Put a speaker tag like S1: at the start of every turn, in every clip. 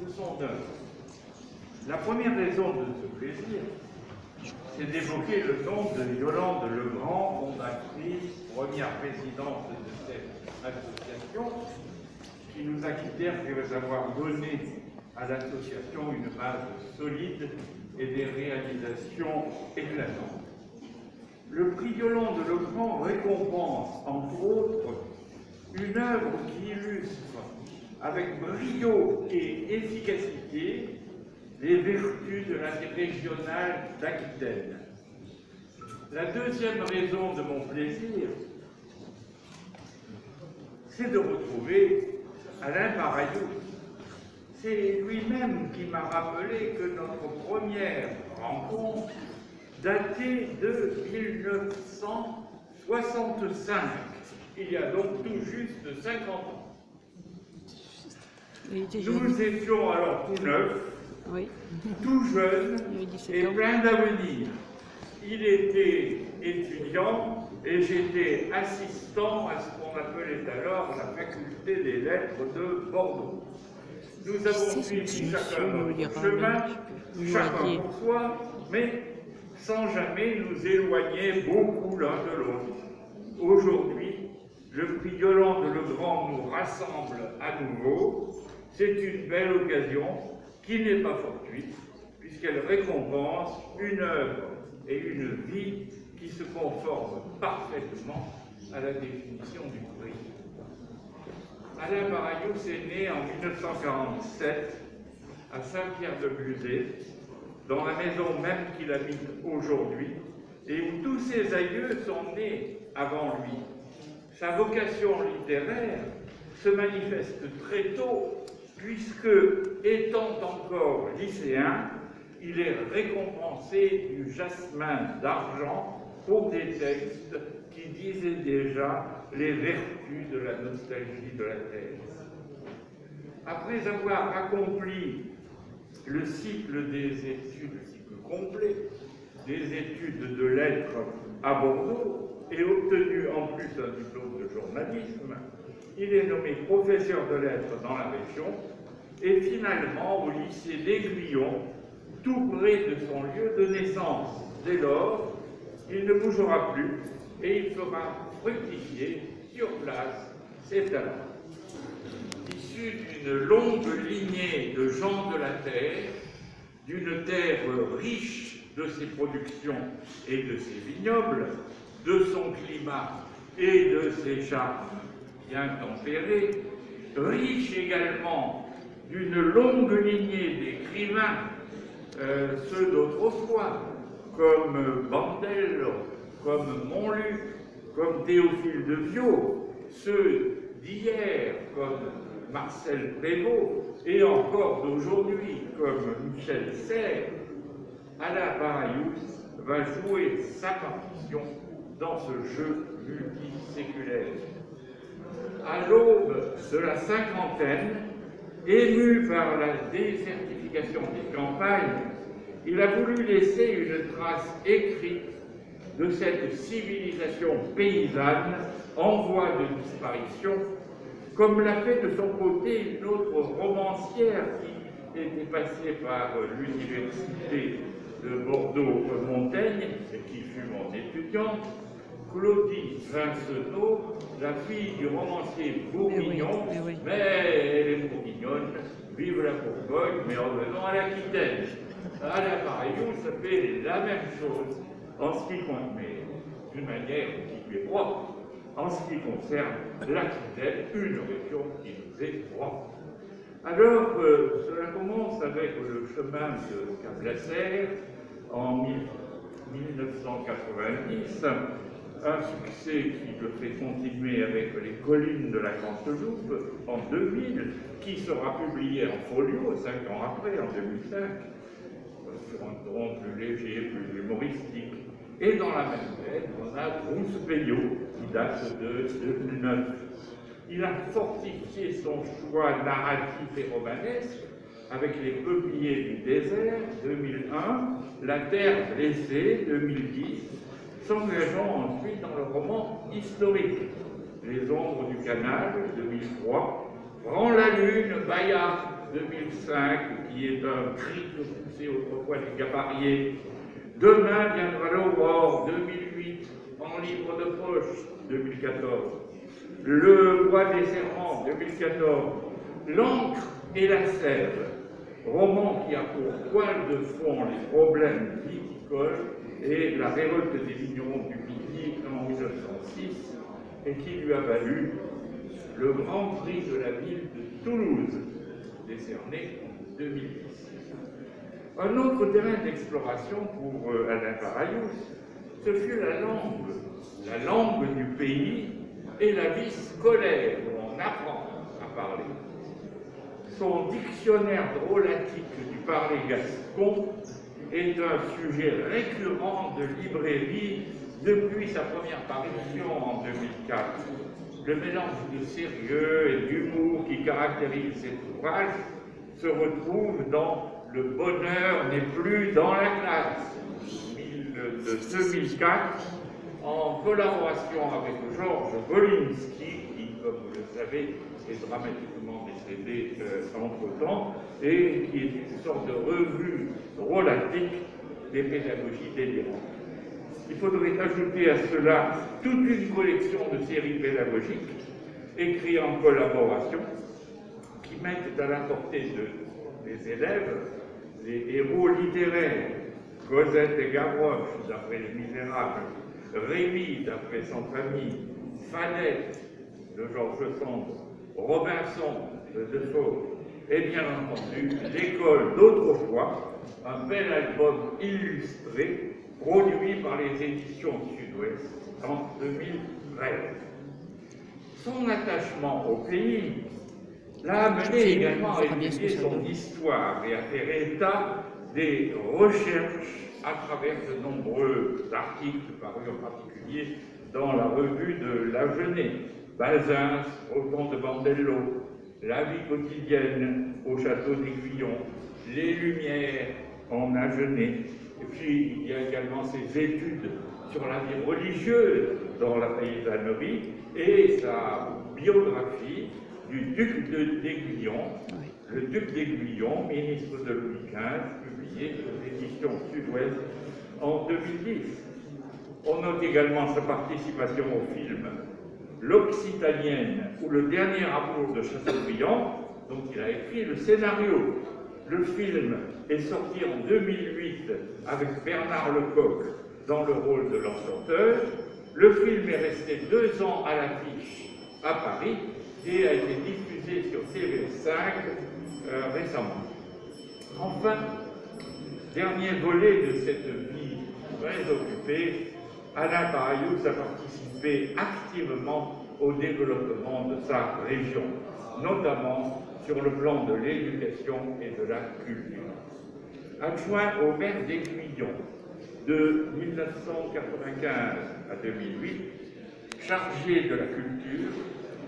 S1: de son œuvre. La première raison de ce plaisir, c'est d'évoquer le nom de Yolande Legrand, fondatrice, première présidente de cette association, qui nous a quittés après avoir donné à l'association une base solide et des réalisations éclatantes. Le prix Yolande Legrand récompense, entre autres, une œuvre qui illustre avec brio et efficacité les vertus de l'interrégional d'Aquitaine. La deuxième raison de mon plaisir, c'est de retrouver Alain Baraillou. C'est lui-même qui m'a rappelé que notre première rencontre datait de 1965. Il y a donc tout juste 50 ans. Nous étions alors tout neufs, oui, tout jeunes et pleins d'avenir. Il était étudiant et j'étais assistant à ce qu'on appelait alors la faculté des lettres de Bordeaux. Nous avons suivi chacun notre chemin, chacun pour soi, mais sans jamais nous éloigner beaucoup l'un de l'autre. Aujourd'hui, le prix Yolande Legrand nous rassemble à nouveau. C'est une belle occasion qui n'est pas fortuite, puisqu'elle récompense une œuvre et une vie qui se conforment parfaitement à la définition du prix. Alain Baraillou est né en 1947 à Saint-Pierre-de-Buzet, dans la maison même qu'il habite aujourd'hui, et où tous ses aïeux sont nés avant lui. Sa vocation littéraire se manifeste très tôt, puisque, étant encore lycéen, il est récompensé du Jasmin d'argent pour des textes qui disaient déjà les vertus de la nostalgie de la terre. Après avoir accompli le cycle des études, le cycle complet des études de lettres à Bordeaux, et obtenu en plus un diplôme de journalisme, il est nommé professeur de lettres dans la région et finalement au lycée d'Aiguillon, tout près de son lieu de naissance. Dès lors, il ne bougera plus et il fera fructifier sur place ses talents. Issu d'une longue lignée de gens de la terre, d'une terre riche de ses productions et de ses vignobles, de son climat et de ses charmes bien tempérés, riche également d'une longue lignée d'écrivains, ceux d'autrefois, comme Bandel, comme Montluc, comme Théophile de Viau, ceux d'hier, comme Marcel Prévost, et encore d'aujourd'hui, comme Michel Serres. Alain Baraillou va jouer sa partition dans ce jeu multiséculaire. À l'aube de la cinquantaine, ému par la désertification des campagnes, il a voulu laisser une trace écrite de cette civilisation paysanne en voie de disparition, comme l'a fait de son côté une autre romancière qui était passée par l'université de Bordeaux-Montaigne et qui fut mon étudiante, Claudie Vincenot, la fille du romancier Bourguignon, mais elle est bourguignonne, vive la Bourgogne, mais revenons à l'Aquitaine. Alain Baraillou, ça fait la même chose en ce qui concerne, mais d'une manière qui lui est propre, en ce qui concerne l'Aquitaine, une région qui nous est propre. Alors, cela commence avec le chemin de Cablassère en 1990, un succès qui le fait continuer avec les collines de la Canteloupe en 2000, qui sera publié en folio 5 ans après, en 2005, sur un ton plus léger, plus humoristique. Et dans la même veine, on a Bruce Peillot, qui date de 2009. Il a fortifié son choix narratif et romanesque avec Les Peupliers du désert, 2001, La Terre blessée, 2010, s'engageant ensuite dans le roman historique, Les Ombres du Canal, 2003, Prends la Lune, Bayard, 2005, qui est un cri que poussait autrefois les gabariers. Demain viendra l'aurore, 2008, en livre de poche, 2014. Le bois des serments, 2014. L'encre et la sève, roman qui a pour toile de fond les problèmes viticoles et la révolte des vignerons du Midi en 1906, et qui lui a valu le Grand Prix de la ville de Toulouse, décerné en 2010. Un autre terrain d'exploration pour Alain Parayous, ce fut la langue du pays et la vie scolaire où on apprend à parler. Son dictionnaire drôlatique du parler gascon est un sujet récurrent de librairie depuis sa première parution en 2004. Le mélange de sérieux et d'humour qui caractérise cet ouvrage se retrouve dans Le bonheur n'est plus dans la classe de 2004, en collaboration avec Georges Wolinski, qui, comme vous le savez, est dramatiquement décédé entre-temps, et qui est une sorte de revue drôlatique des pédagogies délirantes. Il faudrait ajouter à cela toute une collection de séries pédagogiques écrites en collaboration qui mettent à la portée des élèves les héros littéraires, Cosette et Gavroche d'après Les Misérables, Rémy d'après Sans famille, Fanette de Georges Sand, Robinson de Defoe, et bien entendu l'école d'autrefois, un bel album illustré produit par les éditions Sud-Ouest en 2013. Son attachement au pays l'a amené également à étudier son histoire et à faire état des recherches à travers de nombreux articles parus en particulier dans la revue de l'Agenais, Bazin au temps de Bandello, La vie quotidienne au château d'Aiguillon, Les Lumières en Agenais. Et puis, il y a également ses études sur la vie religieuse dans la paysannerie et sa biographie du duc d'Aiguillon, le duc d'Aiguillon, ministre de Louis XV, publié aux éditions Sud-Ouest en 2010. On note également sa participation au film L'Occitanienne ou Le dernier amour de Chateaubriand, dont il a écrit le scénario. Le film est sorti en 2008 avec Bernard Lecoq dans le rôle de l'enchanteur. Le film est resté 2 ans à l'affiche à Paris et a été diffusé sur TV5 récemment. Enfin, dernier volet de cette vie très occupée, Alain Parayous a participé activement au développement de sa région, notamment sur le plan de l'éducation et de la culture. Adjoint au maire d'Aiguillon de 1995 à 2008, chargé de la culture,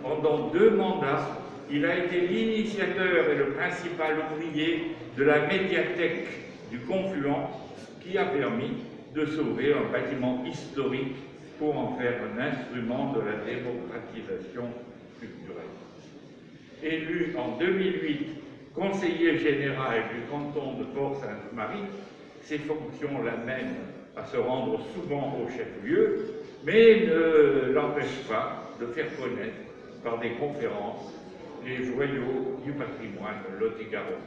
S1: pendant 2 mandats, il a été l'initiateur et le principal ouvrier de la médiathèque du Confluent, qui a permis de sauver un bâtiment historique pour en faire un instrument de la démocratisation culturelle. Élu en 2008 conseiller général du canton de Port-Sainte-Marie, ses fonctions l'amènent à se rendre souvent au chef-lieu, mais ne l'empêchent pas de faire connaître par des conférences les joyaux du patrimoine lot-et-garonne.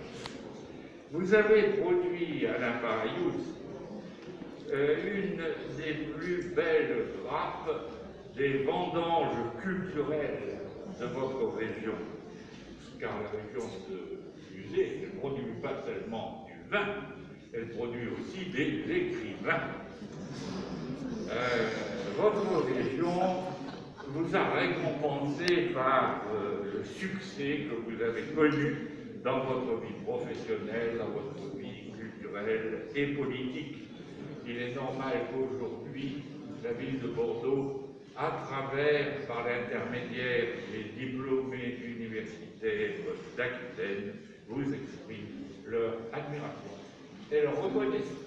S1: Vous avez produit, Alain Parayous, une des plus belles grappes des vendanges culturelles de votre région, car la région de Musée ne produit pas seulement du vin, elle produit aussi des écrivains. Votre région vous a récompensé par le succès que vous avez connu dans votre vie professionnelle, dans votre vie culturelle et politique. Il est normal qu'aujourd'hui, la ville de Bordeaux, à travers, par l'intermédiaire des diplômés universitaires d'Aquitaine, vous exprime leur admiration et leur reconnaissance.